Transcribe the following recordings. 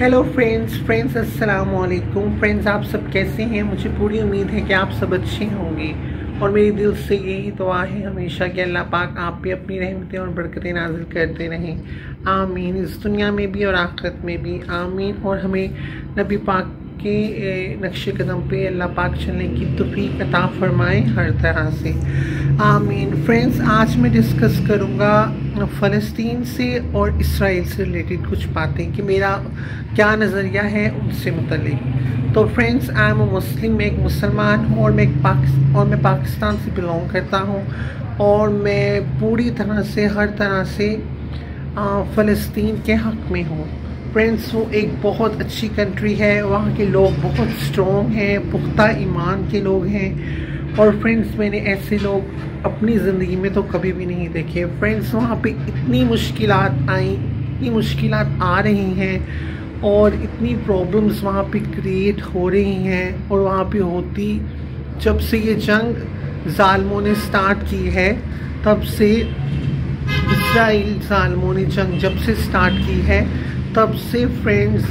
Hello friends अस्सलाम वालेकुम friends. आप सब कैसे हैं? मुझे पूरी उम्मीद है कि आप सब अच्छे होंगे और मेरी दिल से यही दुआ है हमेशा कि अल्लाह पाक आप पे अपनी रहमतें और बरकतें नाजिल करते रहें। आमीन। इस दुनिया में भी और आखिरत में भी आमीन। और हमें नबी पाक के नक्श कदम पे अल्लाह पाक चलने की तौफीक अता फरमाएं हर तरह से। आमीन। फ्रेंड्स, आज मैं डिस्कस करूँगा फ़लस्तीन से और इसराइल से रिलेटेड कुछ बातें कि मेरा क्या नज़रिया है उनसे मुतल्लिक। तो फ्रेंड्स, आई एम अ मुस्लिम, मैं एक मुसलमान हूँ और मैं पाकिस्तान से बिलोंग करता हूँ और मैं पूरी तरह से हर तरह से फ़लस्तीन के हक़ में हूँ। फ्रेंड्स, वो एक बहुत अच्छी कंट्री है, वहाँ के लोग बहुत स्ट्रॉन्ग हैं, पुख्ता ईमान के लोग हैं। और फ्रेंड्स, मैंने ऐसे लोग अपनी ज़िंदगी में तो कभी भी नहीं देखे। फ्रेंड्स, वहाँ पे इतनी मुश्किलात आई, इतनी मुश्किलात आ रही हैं और इतनी प्रॉब्लम्स वहाँ पे क्रिएट हो रही हैं और वहाँ पे होती जब से ये जंग ज़ालिमों ने स्टार्ट की है, तब से इसराइल ज़ालिमों ने जंग जब से स्टार्ट की है तब से फ्रेंड्स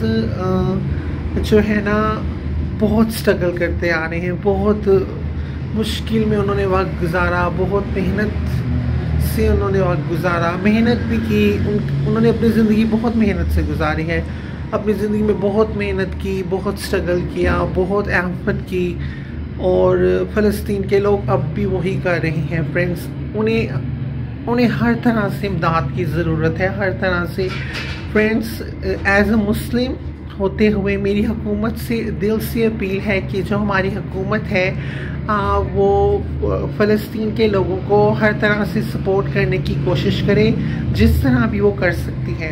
जो है ना बहुत स्ट्रगल करते आ रहे हैं। बहुत मुश्किल में उन्होंने वक्त गुजारा, बहुत मेहनत से उन्होंने वक्त गुजारा, मेहनत भी की। उन्होंने अपनी ज़िंदगी बहुत मेहनत से गुजारी है, अपनी ज़िंदगी में बहुत मेहनत की, बहुत स्ट्रगल किया, बहुत एफर्ट की। और फ़लस्तीन के लोग अब भी वही कर रहे हैं। फ्रेंड्स, उन्हें हर तरह से इमदाद की ज़रूरत है, हर तरह से। फ्रेंड्स, एज अ मुस्लिम होते हुए मेरी हुकूमत से दिल से अपील है कि जो हमारी हुकूमत है वो फ़लस्तीन के लोगों को हर तरह से सपोर्ट करने की कोशिश करे जिस तरह भी वो कर सकती है।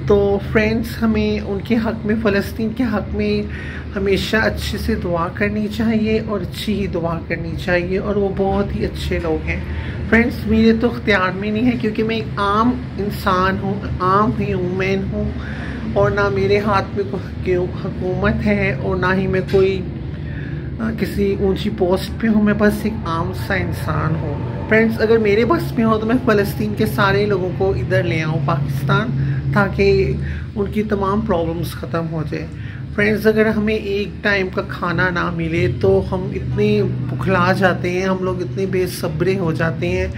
तो फ्रेंड्स, हमें उनके हक़ में, फ़लस्तीन के हक़ में हमेशा अच्छे से दुआ करनी चाहिए और अच्छी ही दुआ करनी चाहिए। और वो बहुत ही अच्छे लोग हैं। फ्रेंड्स, मेरे तो इख्तियार में नहीं है क्योंकि मैं एक आम इंसान हूँ, आम ह्यूमन हूँ और ना मेरे हाथ में कोई हुकूमत है और ना ही मैं कोई किसी ऊंची पोस्ट पे हूँ। मैं बस एक आम सा इंसान हूँ। फ्रेंड्स, अगर मेरे बस में हो तो मैं फ़लस्तीन के सारे लोगों को इधर ले आऊँ पाकिस्तान, ताकि उनकी तमाम प्रॉब्लम्स ख़त्म हो जाए। फ्रेंड्स, अगर हमें एक टाइम का खाना ना मिले तो हम इतने बुखला जाते हैं, हम लोग इतने बेसब्रे हो जाते हैं,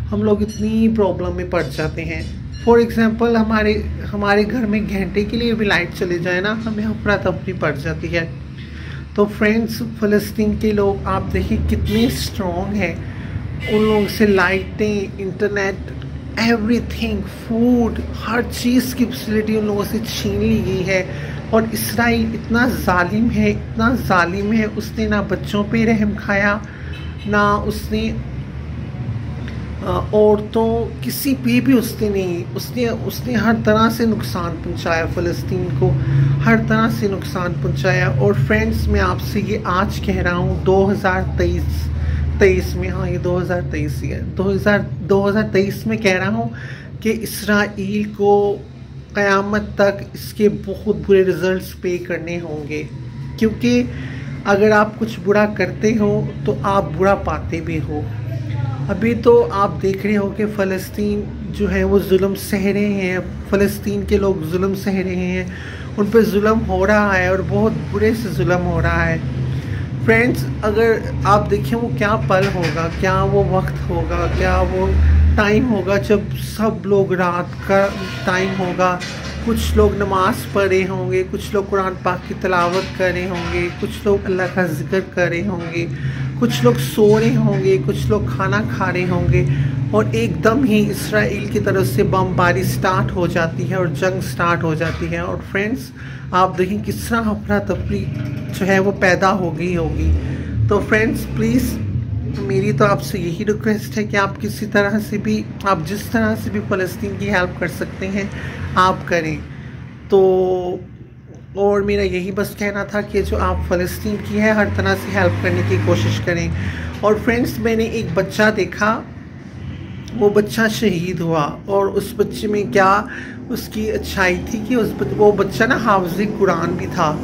हम लोग इतनी प्रॉब्लम में पड़ जाते हैं। फॉर एग्ज़ाम्पल, हमारे घर में घंटे के लिए भी लाइट चले जाए ना, हमें अफरा तफरी पड़ जाती है। तो फ्रेंड्स, फ़लस्तीन के लोग आप देखिए कितने स्ट्रॉन्ग हैं। उन लोगों से लाइटें, इंटरनेट, एवरीथिंग, फूड, हर चीज़ की फैसिलिटी उन लोगों से छीन ली गई है। और इसराइल इतना जालिम है, इतना जालिम है, उसने ना बच्चों पे रहम खाया, ना उसने औरतों किसी पे भी उसने नहीं, उसने हर तरह से नुकसान पहुंचाया, फ़लस्तीन को हर तरह से नुकसान पहुंचाया। और फ्रेंड्स, मैं आपसे ये आज कह रहा हूँ 2023 में, हाँ ये 2023 ही है, 2023 में कह रहा हूँ कि इसराइल को क़यामत तक इसके बहुत बुरे रिज़ल्ट्स पे करने होंगे। क्योंकि अगर आप कुछ बुरा करते हो तो आप बुरा पाते भी हो। अभी तो आप देख रहे हो कि फ़लस्तीन जो है वो जुल्म सह रहे हैं, फ़लस्तीन के लोग जुल्म सह रहे हैं, उन पर जुल्म हो रहा है और बहुत बुरे से जुल्म हो रहा है। फ्रेंड्स, अगर आप देखें वो क्या पल होगा, क्या वो वक्त होगा, क्या वो टाइम होगा जब सब लोग, रात का टाइम होगा, कुछ लोग नमाज़ पढ़ रहे होंगे, कुछ लोग कुरान पाक की तिलावत कर रहे होंगे, कुछ लोग अल्लाह का जिक्र कर रहे होंगे, कुछ लोग सो रहे होंगे, कुछ लोग खाना खा रहे होंगे और एकदम ही इसराइल की तरफ से बमबारी स्टार्ट हो जाती है और जंग स्टार्ट हो जाती है। और फ्रेंड्स, आप देखें किस तरह अफरा तफरी जो है वो पैदा हो गई होगी। तो फ्रेंड्स, प्लीज़ मेरी तो आपसे यही रिक्वेस्ट है कि आप किसी तरह से भी, आप जिस तरह से भी फ़लस्तीन की हेल्प कर सकते हैं आप करें। तो और मेरा यही बस कहना था कि जो आप फ़लस्तीन की है हर तरह से हेल्प करने की कोशिश करें। और फ्रेंड्स, मैंने एक बच्चा देखा, वो बच्चा शहीद हुआ और उस बच्चे में क्या उसकी अच्छाई थी कि वो बच्चा ना हाफ़िज़ कुरान भी था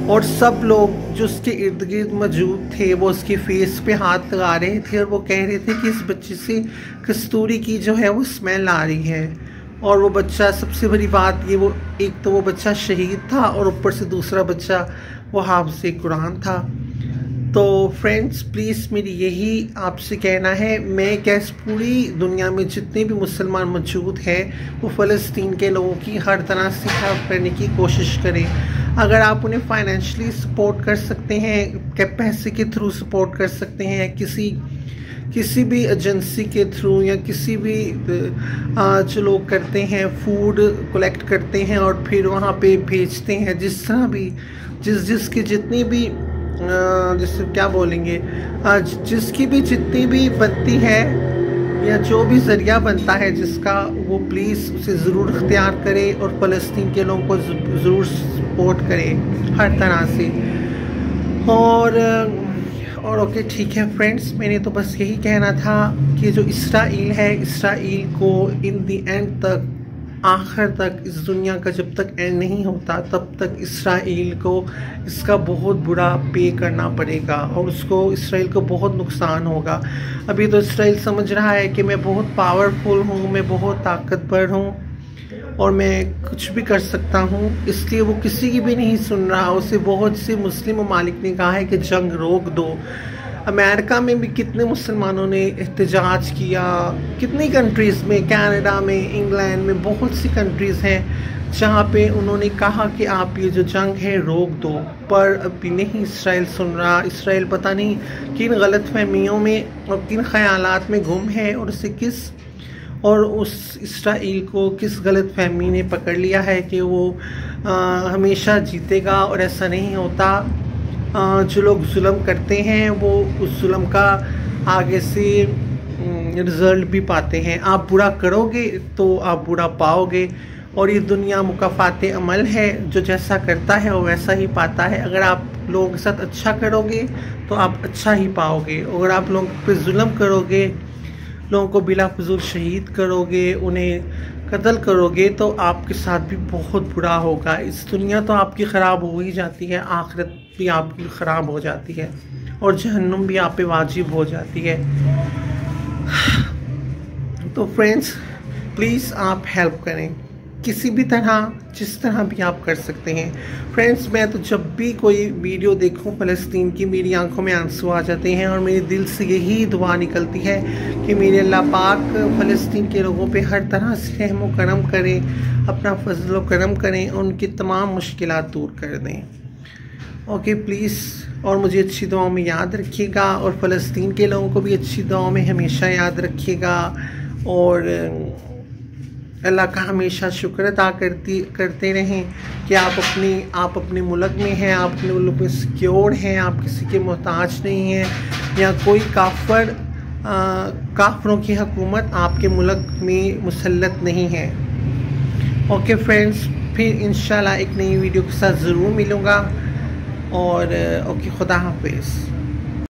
और सब लोग जो उसके इर्द गिर्द मौजूद थे वो उसके फेस पे हाथ लगा रहे थे और वो कह रहे थे कि इस बच्चे से कस्तूरी की जो है वो स्मेल आ रही है। और वो बच्चा, सबसे बड़ी बात ये, वो एक तो वो बच्चा शहीद था और ऊपर से दूसरा बच्चा वो हाफ़िज़ कुरान था। तो फ्रेंड्स प्लीज़ मेरी यही आपसे कहना है, मैं क्या इस पूरी दुनिया में जितने भी मुसलमान मौजूद हैं वो फ़लस्तीन के लोगों की हर तरह से हेल्प करने की कोशिश करें। अगर आप उन्हें फाइनेंशियली सपोर्ट कर सकते हैं, क्या पैसे के थ्रू सपोर्ट कर सकते हैं, किसी भी एजेंसी के थ्रू, या किसी भी जो लोग करते हैं फूड कलेक्ट करते हैं और फिर वहाँ पे भेजते हैं, जिस तरह भी जिसकी जितनी भी जिससे क्या बोलेंगे, जिसकी भी जितनी भी बनती है या जो भी ज़रिया बनता है जिसका, वो प्लीज़ उसे ज़रूर इख्तियार करे और फ़लस्तीन के लोगों को ज़रूर सपोर्ट करे हर तरह से। और ओके ठीक है फ्रेंड्स, मैंने तो बस यही कहना था कि जो इसराइल है, इसराइल को इन दी एंड तक, आखिर तक, इस दुनिया का जब तक एंड नहीं होता तब तक इसराइल को इसका बहुत बुरा पे करना पड़ेगा और उसको, इसराइल को बहुत नुकसान होगा। अभी तो इसराइल समझ रहा है कि मैं बहुत पावरफुल हूँ, मैं बहुत ताकतवर हूँ और मैं कुछ भी कर सकता हूँ, इसलिए वो किसी की भी नहीं सुन रहा। उसे बहुत से मुस्लिम ममालिक ने कहा है कि जंग रोक दो। अमेरिका में भी कितने मुसलमानों ने एहतजाज किया, कितनी कंट्रीज़ में, कनाडा में, इंग्लैंड में, बहुत सी कंट्रीज़ हैं जहाँ पे उन्होंने कहा कि आप ये जो जंग है रोक दो, पर अभी नहीं इसराइल सुन रहा। इसराइल पता नहीं किन गलत फहमियों में और किन ख्यालात में गुम है और उस इसराइल को किस गलत फहमी ने पकड़ लिया है कि वो हमेशा जीतेगा, और ऐसा नहीं होता। जो लोग जुल्म करते हैं वो उस जुल्म का आगे से रिज़ल्ट भी पाते हैं। आप बुरा करोगे तो आप बुरा पाओगे, और ये दुनिया मुकाफ़ात अमल है, जो जैसा करता है वो वैसा ही पाता है। अगर आप लोगों के साथ अच्छा करोगे तो आप अच्छा ही पाओगे, अगर आप लोगों पे जुल्म करोगे, लोगों को बिला फजूल शहीद करोगे, उन्हें कत्ल करोगे, तो आपके साथ भी बहुत बुरा होगा। इस दुनिया तो आपकी ख़राब हो ही जाती है, आखिरत भी आपकी ख़राब हो जाती है और जहन्नुम भी आप पे वाजिब हो जाती है। तो फ्रेंड्स प्लीज़ आप हेल्प करें किसी भी तरह, जिस तरह भी आप कर सकते हैं। फ्रेंड्स मैं तो जब भी कोई वीडियो देखूं फ़लस्तीन की, मेरी आंखों में आंसू आ जाते हैं और मेरे दिल से यही दुआ निकलती है कि मेरे अल्लाह पाक फ़लस्तीन के लोगों पे हर तरह से रहम व करम करें, अपना फजल व करम करें, उनकी तमाम मुश्किलात दूर कर दें। ओके प्लीज़, और मुझे अच्छी दुआओं में याद रखिएगा और फ़लस्तीन के लोगों को भी अच्छी दुआओं में हमेशा याद रखिएगा, और अल्लाह का हमेशा शुक्र अदा करते रहें कि आप अपने मुल्क में हैं, आप अपने मुल्क में सिक्योर हैं, आप किसी के मोहताज नहीं हैं, या कोई काफरों की हुकूमत आपके मुल्क में मुसल्लत नहीं है। ओके फ्रेंड्स, फिर इंशाल्लाह एक नई वीडियो के साथ ज़रूर मिलूँगा, और ओके खुदा हाफिज़।